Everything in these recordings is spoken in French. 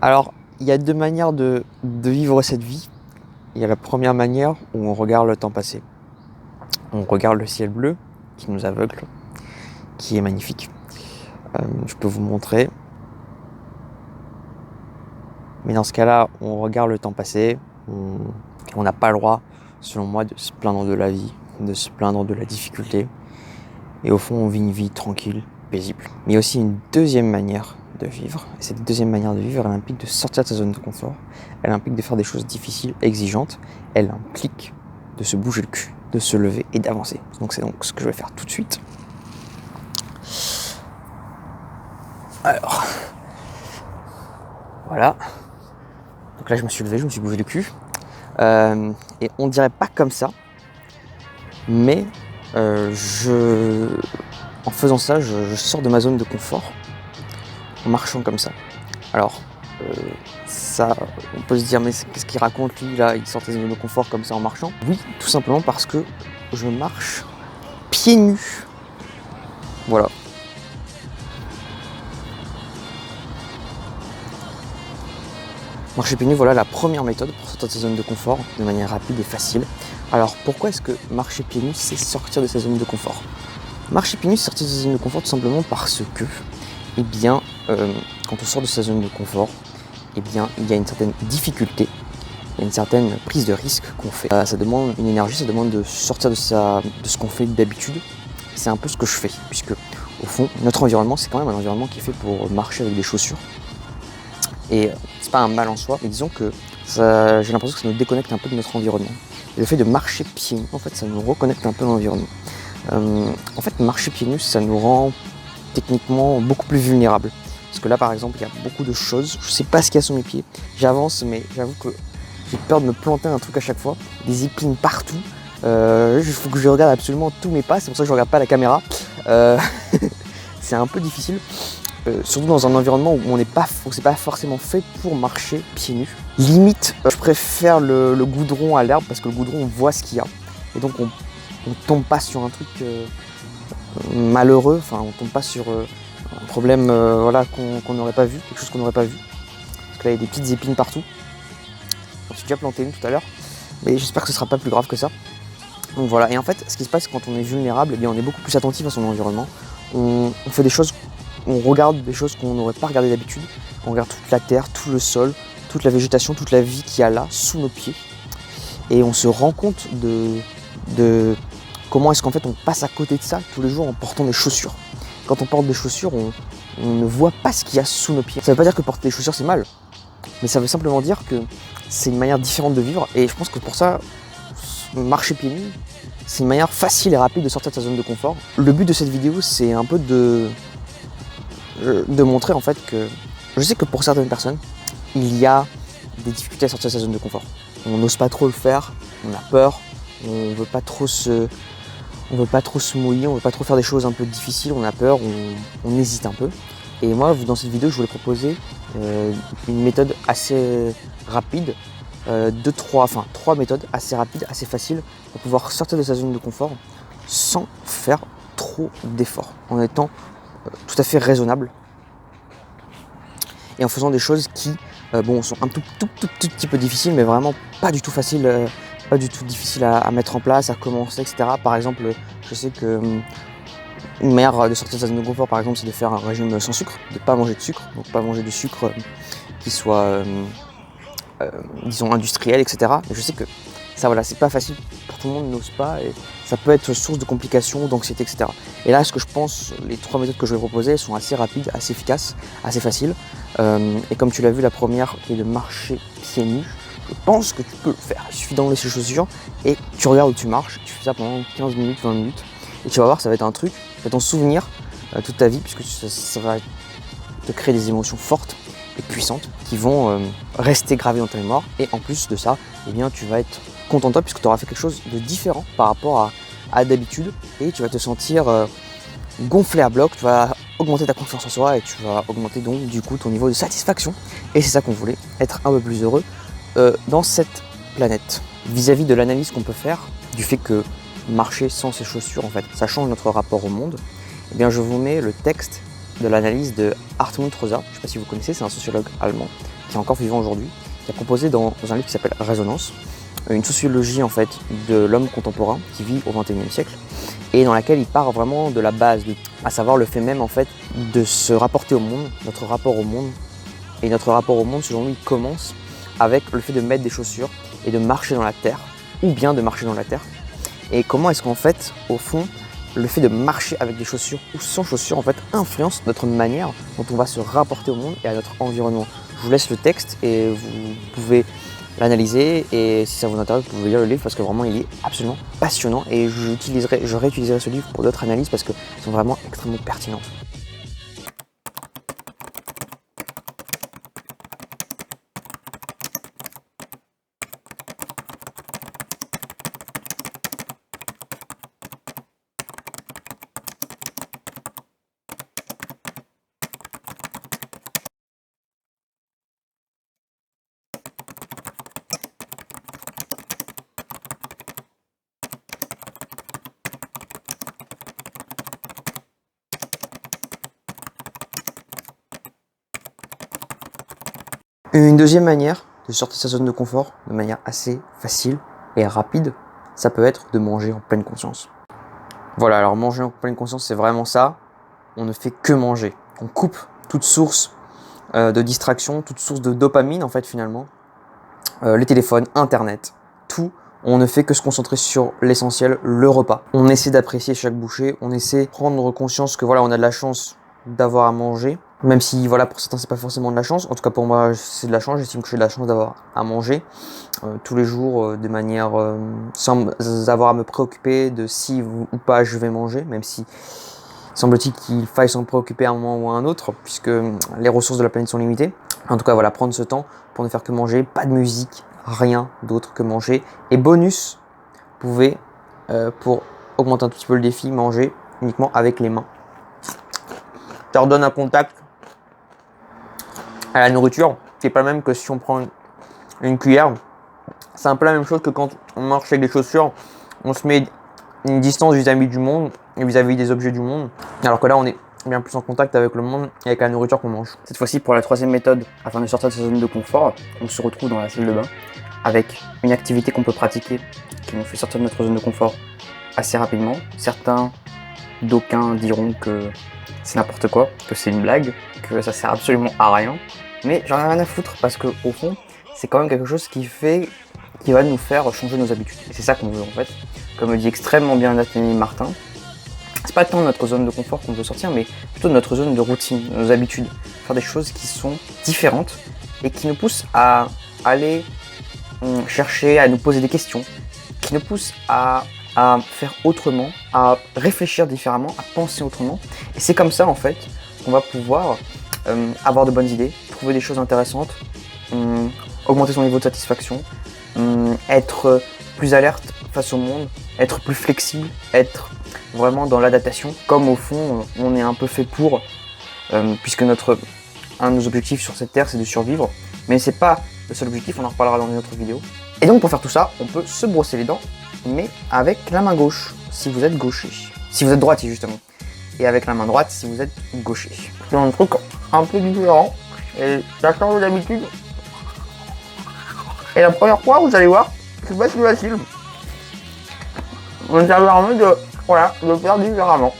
Alors, il y a deux manières de vivre cette vie. Il y a la première manière où on regarde le temps passer. On regarde le ciel bleu qui nous aveugle, qui est magnifique. Je peux vous montrer. Mais dans ce cas-là, on regarde le temps passer. On n'a pas le droit, selon moi, de se plaindre de la vie, de se plaindre de la difficulté. Et au fond, on vit une vie tranquille, paisible. Mais il y a aussi une deuxième manière de vivre. Et cette deuxième manière de vivre, elle implique de sortir de sa zone de confort. Elle implique de faire des choses difficiles, exigeantes. Elle implique de se bouger le cul, de se lever et d'avancer. Donc c'est donc ce que je vais faire tout de suite. Alors, voilà. Donc là, je me suis levé, je me suis bougé le cul. Et on dirait pas comme ça, mais en faisant ça, je sors de ma zone de confort en marchant comme ça. Alors, ça, on peut se dire, mais qu'est-ce qu'il raconte lui là, il sort de sa zone de confort comme ça en marchant? Oui, tout simplement parce que je marche pieds nus. Voilà. Marcher pieds nus, voilà la première méthode pour sortir de sa zone de confort de manière rapide et facile. Alors pourquoi est-ce que marcher pieds nus, c'est sortir de sa zone de confort? Marcher pieds nus, c'est sortir de sa zone de confort tout simplement parce que, eh bien, quand on sort de sa zone de confort, eh bien, il y a une certaine difficulté, il y a une certaine prise de risque qu'on fait. Ça demande une énergie, ça demande de sortir de ce qu'on fait d'habitude. C'est un peu ce que je fais, puisque au fond, notre environnement, c'est quand même un environnement qui est fait pour marcher avec des chaussures. Et c'est pas un mal en soi, mais disons que j'ai l'impression que ça nous déconnecte un peu de notre environnement. Et le fait de marcher pieds nus, en fait, ça nous reconnecte un peu à l'environnement. En fait, marcher pieds nus, ça nous rend techniquement beaucoup plus vulnérables. Parce que là, par exemple, il y a beaucoup de choses, je sais pas ce qu'il y a sous mes pieds. J'avance, mais j'avoue que j'ai peur de me planter un truc à chaque fois. Des épines partout. Il faut que je regarde absolument tous mes pas, c'est pour ça que je regarde pas la caméra. C'est un peu difficile. Surtout dans un environnement où c'est pas forcément fait pour marcher pieds nus. Limite, je préfère le goudron à l'herbe parce que le goudron, on voit ce qu'il y a. Et donc, on tombe pas sur un truc malheureux, enfin, on tombe pas sur un problème voilà, qu'on n'aurait pas vu, quelque chose qu'on n'aurait pas vu. Parce que là, il y a des petites épines partout. J'en suis déjà planté une tout à l'heure, mais j'espère que ce sera pas plus grave que ça. Donc voilà, et en fait, ce qui se passe quand on est vulnérable, eh bien, on est beaucoup plus attentif à son environnement. On fait des choses. On regarde des choses qu'on n'aurait pas regardées d'habitude. On regarde toute la terre, tout le sol, toute la végétation, toute la vie qu'il y a là, sous nos pieds. Et on se rend compte de comment est-ce qu'en fait on passe à côté de ça tous les jours en portant des chaussures. Quand on porte des chaussures, on ne voit pas ce qu'il y a sous nos pieds. Ça ne veut pas dire que porter des chaussures c'est mal, mais ça veut simplement dire que c'est une manière différente de vivre. Et je pense que pour ça, marcher pieds nus, c'est une manière facile et rapide de sortir de sa zone de confort. Le but de cette vidéo, c'est un peu de montrer en fait que je sais que pour certaines personnes, il y a des difficultés à sortir de sa zone de confort. On n'ose pas trop le faire, on a peur, on veut pas trop se mouiller, on veut pas trop faire des choses un peu difficiles, on a peur, on hésite un peu. Et moi, dans cette vidéo, je voulais proposer une méthode assez rapide, trois méthodes assez rapides, assez faciles pour pouvoir sortir de sa zone de confort sans faire trop d'efforts, en étant tout à fait raisonnable et en faisant des choses qui sont un tout petit peu difficiles, mais vraiment pas du tout faciles, pas du tout difficiles à mettre en place, à commencer, etc. Par exemple, je sais que une manière de sortir de sa zone de confort, par exemple, c'est de faire un régime sans sucre, de ne pas manger de sucre, donc pas manger de sucre qui soit disons industriel, etc. Et je sais que ça, voilà, c'est pas facile pour tout le monde, n'ose pas, et ça peut être source de complications, d'anxiété, etc. Et là, ce que je pense, les trois méthodes que je vais proposer sont assez rapides, assez efficaces, assez faciles. Et comme tu l'as vu, la première qui est de marcher pieds nus, je pense que tu peux le faire. Il suffit d'enlever ses chaussures et tu regardes où tu marches, tu fais ça pendant 15 minutes, 20 minutes, et tu vas voir, ça va être un truc, tu vas t'en souvenir toute ta vie, puisque ça va te créer des émotions fortes et puissantes qui vont rester gravées dans ta mémoire. Et en plus de ça, eh bien, tu vas être content de toi puisque tu auras fait quelque chose de différent par rapport à d'habitude, et tu vas te sentir gonflé à bloc, tu vas augmenter ta confiance en soi et tu vas augmenter donc du coup ton niveau de satisfaction. Et c'est ça qu'on voulait, être un peu plus heureux dans cette planète. Vis-à-vis de l'analyse qu'on peut faire du fait que marcher sans ses chaussures, en fait, ça change notre rapport au monde, eh bien je vous mets le texte de l'analyse de Hartmut Rosa. Je ne sais pas si vous connaissez, c'est un sociologue allemand qui est encore vivant aujourd'hui, qui a proposé dans un livre qui s'appelle Résonance, une sociologie en fait de l'homme contemporain qui vit au XXIe siècle et dans laquelle il part vraiment de la base, à savoir le fait même en fait de se rapporter au monde, notre rapport au monde. Et notre rapport au monde, selon lui, commence avec le fait de mettre des chaussures et de marcher dans la terre, ou bien de marcher dans la terre. Et comment est-ce qu'en fait, au fond, le fait de marcher avec des chaussures ou sans chaussures, en fait, influence notre manière dont on va se rapporter au monde et à notre environnement. Je vous laisse le texte et vous pouvez l'analyser, et si ça vous intéresse, vous pouvez lire le livre parce que vraiment il est absolument passionnant, et je réutiliserai ce livre pour d'autres analyses parce qu'elles sont vraiment extrêmement pertinentes. Une deuxième manière de sortir de sa zone de confort de manière assez facile et rapide, ça peut être de manger en pleine conscience. Voilà, alors manger en pleine conscience, c'est vraiment ça. On ne fait que manger. On coupe toute source de distraction, toute source de dopamine en fait finalement. Les téléphones, internet, tout. On ne fait que se concentrer sur l'essentiel, le repas. On essaie d'apprécier chaque bouchée, on essaie de prendre conscience que voilà, on a de la chance d'avoir à manger. Même si voilà, pour certains c'est pas forcément de la chance, en tout cas pour moi c'est de la chance, j'estime que j'ai de la chance d'avoir à manger tous les jours de manière sans avoir à me préoccuper de si ou pas je vais manger, même si semble-t-il qu'il faille s'en préoccuper à un moment ou à un autre, puisque les ressources de la planète sont limitées. En tout cas voilà, prendre ce temps pour ne faire que manger, pas de musique, rien d'autre que manger. Et bonus, vous pouvez, pour augmenter un tout petit peu le défi, manger uniquement avec les mains. Ça redonne un contact à la nourriture qui n'est pas le même que si on prend une cuillère. C'est un peu la même chose que quand on marche avec des chaussures, on se met une distance vis-à-vis du monde et vis-à-vis des objets du monde, alors que là on est bien plus en contact avec le monde et avec la nourriture qu'on mange. Cette fois-ci, pour la troisième méthode, afin de sortir de sa zone de confort, on se retrouve dans la salle de bain avec une activité qu'on peut pratiquer qui nous fait sortir de notre zone de confort assez rapidement. Certains d'aucuns diront que c'est n'importe quoi, que c'est une blague, que ça sert absolument à rien, mais j'en ai rien à foutre parce que au fond c'est quand même quelque chose qui va nous faire changer nos habitudes, et c'est ça qu'on veut en fait. Comme le dit extrêmement bien Nathalie Martin, c'est pas tant notre zone de confort qu'on veut sortir, mais plutôt notre zone de routine, nos habitudes, faire des choses qui sont différentes et qui nous poussent à aller chercher, à nous poser des questions, qui nous poussent à faire autrement, à réfléchir différemment, à penser autrement. Et c'est comme ça en fait qu'on va pouvoir avoir de bonnes idées, trouver des choses intéressantes, augmenter son niveau de satisfaction, être plus alerte face au monde, être plus flexible, être vraiment dans l'adaptation, comme au fond on est un peu fait pour, puisque un de nos objectifs sur cette terre c'est de survivre, mais c'est pas le seul objectif, on en reparlera dans une autre vidéo. Et donc pour faire tout ça, on peut se brosser les dents, mais avec la main gauche, si vous êtes gaucher. Si vous êtes droitier justement. Et avec la main droite, si vous êtes gaucher. C'est un truc un peu différent, et ça change d'habitude. Et la première fois, vous allez voir, c'est pas si facile. On permet de faire différemment.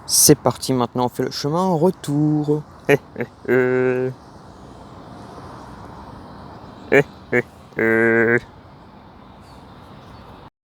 C'est parti, maintenant on fait le chemin en retour.